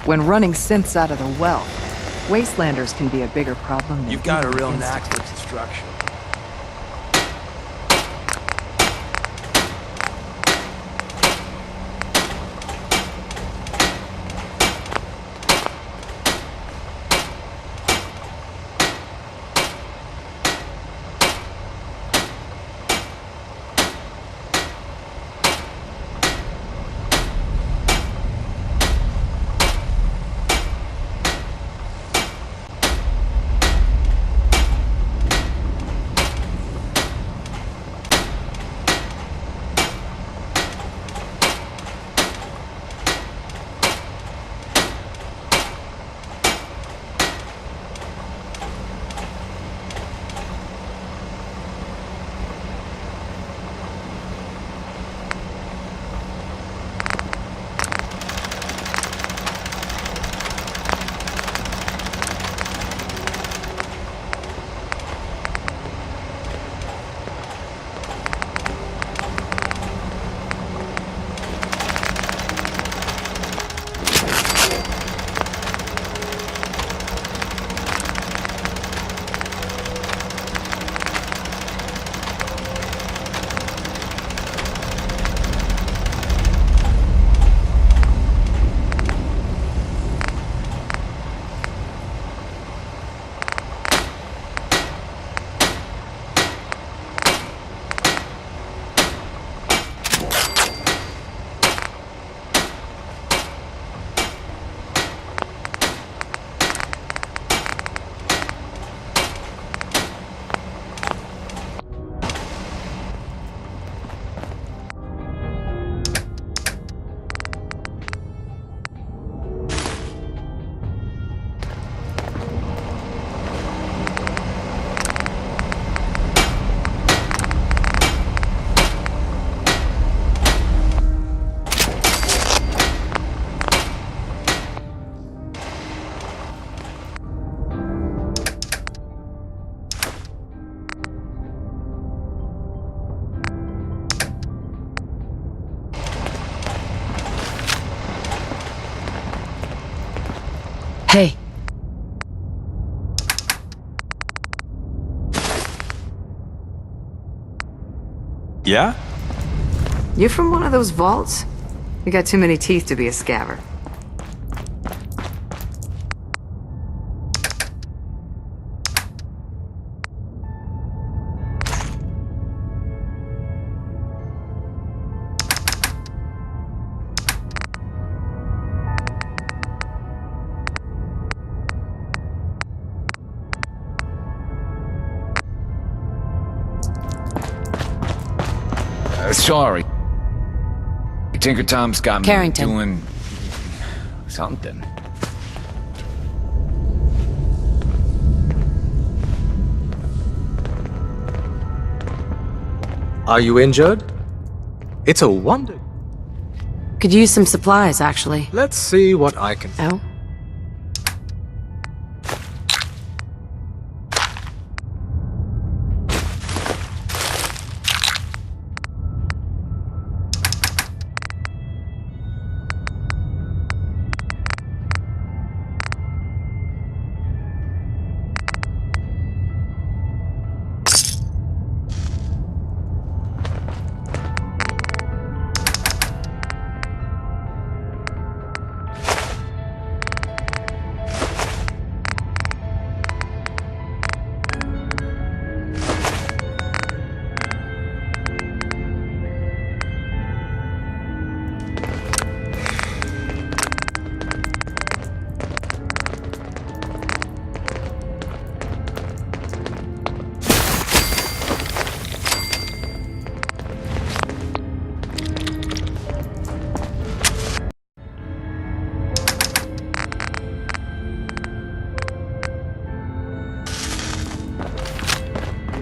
When running synths out of the well, wastelanders can be a bigger problem than You've got a even real Insta. knack for destruction. Hey. Yeah? You from one of those vaults? You got too many teeth to be a scaver. Sorry. Tinker Tom's got me Carrington. doing something. Are you injured? It's a wonder. Could use some supplies, actually. Let's see what I can... Oh?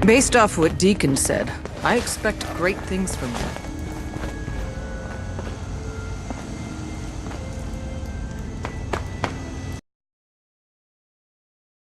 Based off what Deacon said, I expect great things from you.